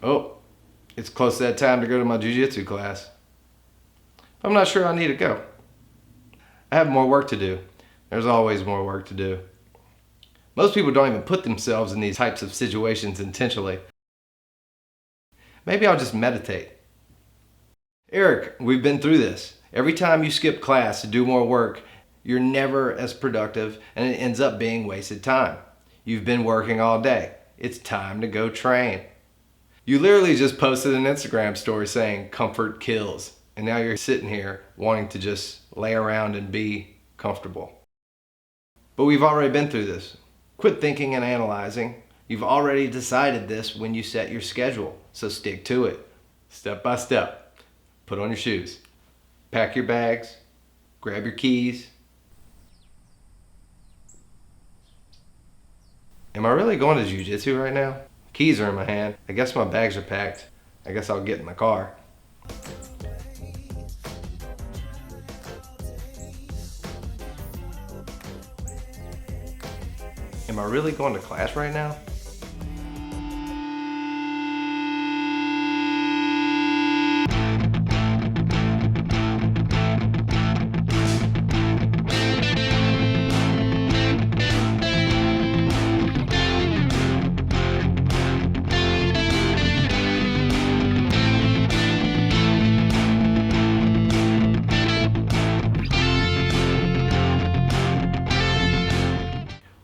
Oh, it's close to that time to go to my jiu-jitsu class. I'm not sure I need to go. I have more work to do. There's always more work to do. Most people don't even put themselves in these types of situations intentionally. Maybe I'll just meditate. Eric, we've been through this. Every time you skip class to do more work, you're never as productive and it ends up being wasted time. You've been working all day. It's time to go train. You literally just posted an Instagram story saying comfort kills, and now you're sitting here wanting to just lay around and be comfortable. But we've already been through this. Quit thinking and analyzing. You've already decided this when you set your schedule, so stick to it. Step by step. Put on your shoes. Pack your bags. Grab your keys. Am I really going to jiu-jitsu right now? Keys are in my hand. I guess my bags are packed. I guess I'll get in the car. Am I really going to class right now?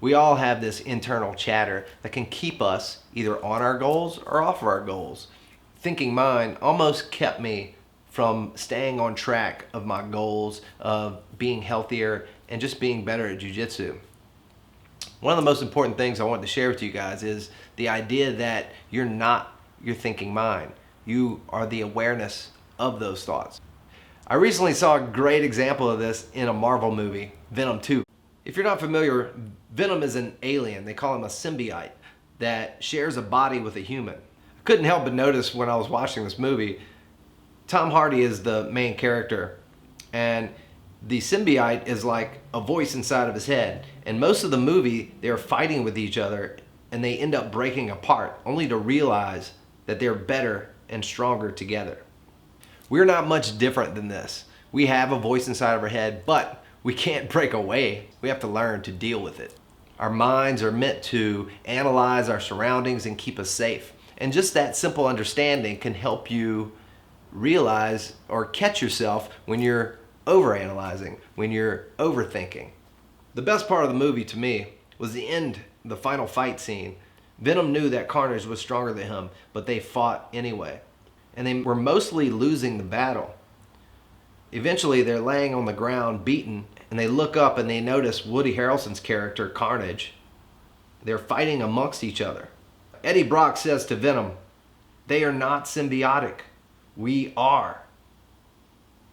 We all have this internal chatter that can keep us either on our goals or off of our goals. Thinking mind almost kept me from staying on track of my goals of being healthier and just being better at jiu-jitsu. One of the most important things I want to share with you guys is the idea that you're not your thinking mind. You are the awareness of those thoughts. I recently saw a great example of this in a Marvel movie, Venom 2. If you're not familiar, Venom is an alien. They call him a symbiote that shares a body with a human. I couldn't help but notice when I was watching this movie, Tom Hardy is the main character, and the symbiote is like a voice inside of his head. And most of the movie, they're fighting with each other, and they end up breaking apart, only to realize that they're better and stronger together. We're not much different than this. We have a voice inside of our head, but we can't break away. We have to learn to deal with it. Our minds are meant to analyze our surroundings and keep us safe. And just that simple understanding can help you realize or catch yourself when you're overanalyzing, when you're overthinking. The best part of the movie to me was the end, the final fight scene. Venom knew that Carnage was stronger than him, but they fought anyway. And they were mostly losing the battle. Eventually, they're laying on the ground, beaten, and they look up and they notice Woody Harrelson's character, Carnage. They're fighting amongst each other. Eddie Brock says to Venom, "They are not symbiotic. We are."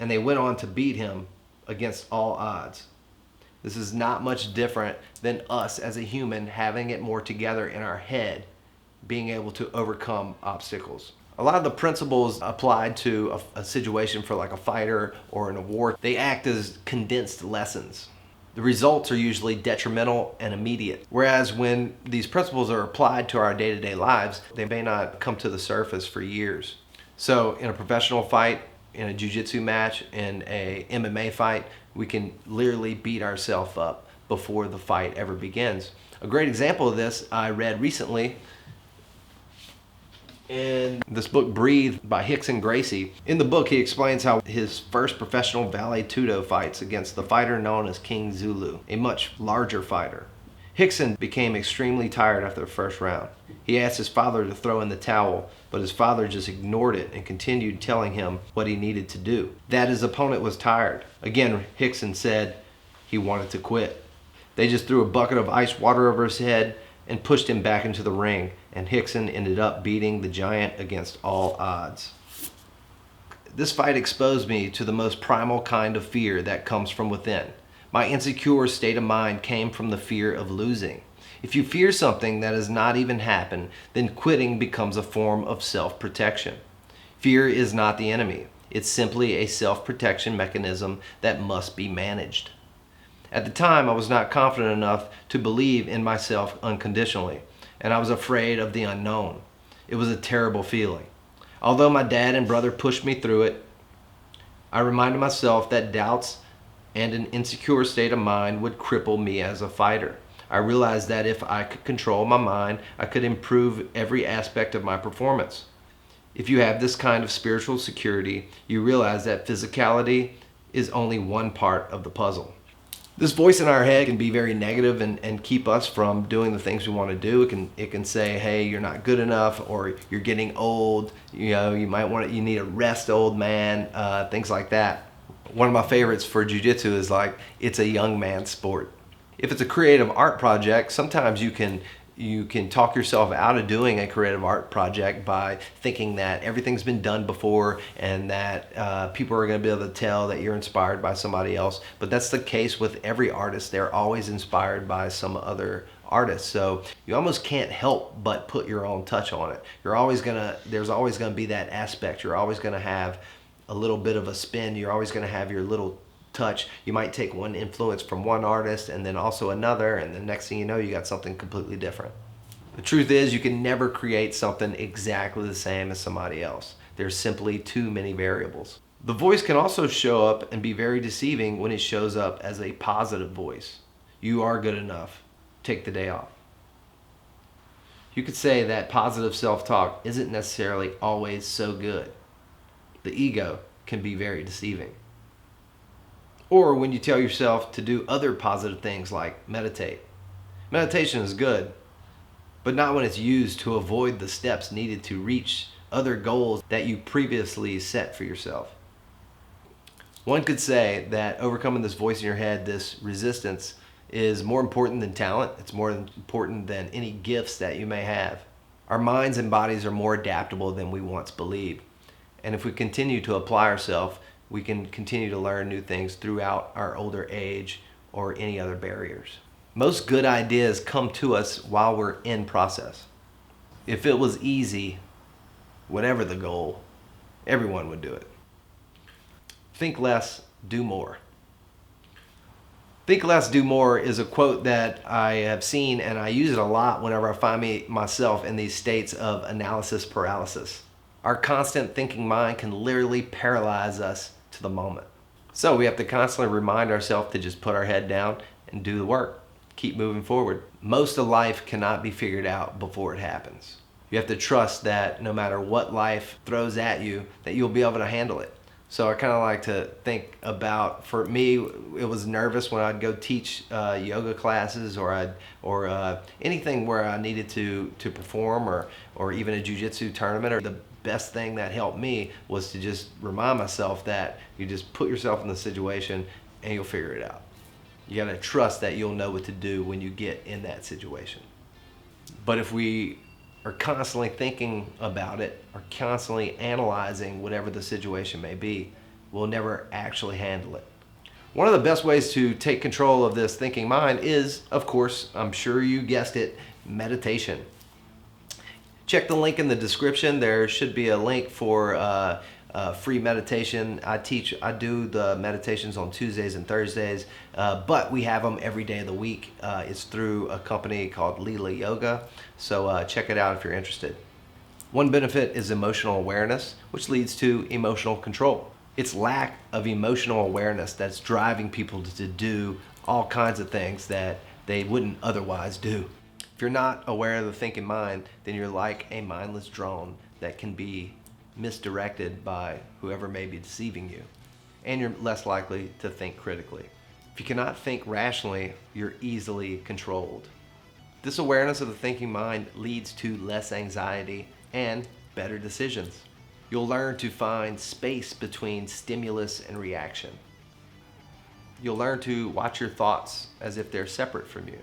And they went on to beat him against all odds. This is not much different than us as a human having it more together in our head, being able to overcome obstacles. A lot of the principles applied to a situation for like a fighter or in a war, they act as condensed lessons. The results are usually detrimental and immediate. Whereas when these principles are applied to our day-to-day lives, they may not come to the surface for years. So in a professional fight, in a jiu-jitsu match, in a MMA fight, we can literally beat ourselves up before the fight ever begins. A great example of this I read recently in this book, Breathe, by Rickson Gracie. In the book, he explains how his first professional Vale Tudo fights against the fighter known as King Zulu, a much larger fighter. Rickson became extremely tired after the first round. He asked his father to throw in the towel, but his father just ignored it and continued telling him what he needed to do. That his opponent was tired. Again, Rickson said he wanted to quit. They just threw a bucket of ice water over his head and pushed him back into the ring, and Rickson ended up beating the giant against all odds. This fight exposed me to the most primal kind of fear that comes from within. My insecure state of mind came from the fear of losing. If you fear something that has not even happened, then quitting becomes a form of self-protection. Fear is not the enemy. It's simply a self-protection mechanism that must be managed. At the time, I was not confident enough to believe in myself unconditionally, and I was afraid of the unknown. It was a terrible feeling. Although my dad and brother pushed me through it, I reminded myself that doubts and an insecure state of mind would cripple me as a fighter. I realized that if I could control my mind, I could improve every aspect of my performance. If you have this kind of spiritual security, you realize that physicality is only one part of the puzzle. This voice in our head can be very negative and keep us from doing the things we want to do. It can say, hey, you're not good enough, or you're getting old, you need a rest, old man, things like that. One of my favorites for jiu-jitsu is like, it's a young man's sport. If it's a creative art project, sometimes you can talk yourself out of doing a creative art project by thinking that everything's been done before and that people are going to be able to tell that you're inspired by somebody else. But that's the case with every artist. They're always inspired by some other artist. So you almost can't help but put your own touch on it. There's always going to be that aspect. You're always going to have a little bit of a spin. You're always going to have your little touch. You might take one influence from one artist and then also another, and the next thing you know, you got something completely different. The truth is, you can never create something exactly the same as somebody else. There's simply too many variables. The voice can also show up and be very deceiving when it shows up as a positive voice. You are good enough. Take the day off. You could say that positive self-talk isn't necessarily always so good. The ego can be very deceiving. Or when you tell yourself to do other positive things like meditate. Meditation is good, but not when it's used to avoid the steps needed to reach other goals that you previously set for yourself. One could say that overcoming this voice in your head, this resistance, is more important than talent. It's more important than any gifts that you may have. Our minds and bodies are more adaptable than we once believed. And if we continue to apply ourselves, we can continue to learn new things throughout our older age or any other barriers. Most good ideas come to us while we're in process. If it was easy, whatever the goal, everyone would do it. Think less, do more. Think less, do more is a quote that I have seen, and I use it a lot whenever I find myself in these states of analysis paralysis. Our constant thinking mind can literally paralyze us to the moment. So we have to constantly remind ourselves to just put our head down and do the work. Keep moving forward. Most of life cannot be figured out before it happens. You have to trust that no matter what life throws at you, that you'll be able to handle it. So I kind of like to think about, for me, it was nervous when I'd go teach yoga classes or anything where I needed to perform or even a jiu-jitsu tournament. Or the best thing that helped me was to just remind myself that you just put yourself in the situation and you'll figure it out. You got to trust that you'll know what to do when you get in that situation. But if we are constantly thinking about it or constantly analyzing whatever the situation may be, we'll never actually handle it. One of the best ways to take control of this thinking mind is, of course, I'm sure you guessed it, meditation. Check the link in the description. There should be a link for free meditation. I do the meditations on Tuesdays and Thursdays, but we have them every day of the week. It's through a company called Lila Yoga, so check it out if you're interested. One benefit is emotional awareness, which leads to emotional control. It's lack of emotional awareness that's driving people to do all kinds of things that they wouldn't otherwise do. If you're not aware of the thinking mind, then you're like a mindless drone that can be misdirected by whoever may be deceiving you, and you're less likely to think critically. If you cannot think rationally, you're easily controlled. This awareness of the thinking mind leads to less anxiety and better decisions. You'll learn to find space between stimulus and reaction. You'll learn to watch your thoughts as if they're separate from you,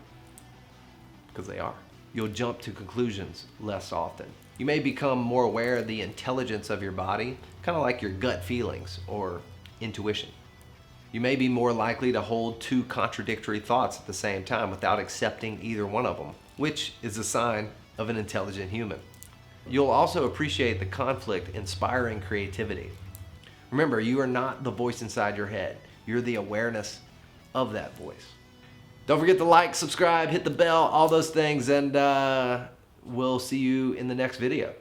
because they are. You'll jump to conclusions less often. You may become more aware of the intelligence of your body, kind of like your gut feelings or intuition. You may be more likely to hold two contradictory thoughts at the same time without accepting either one of them, which is a sign of an intelligent human. You'll also appreciate the conflict inspiring creativity. Remember, you are not the voice inside your head. You're the awareness of that voice. Don't forget to like, subscribe, hit the bell, all those things, and we'll see you in the next video.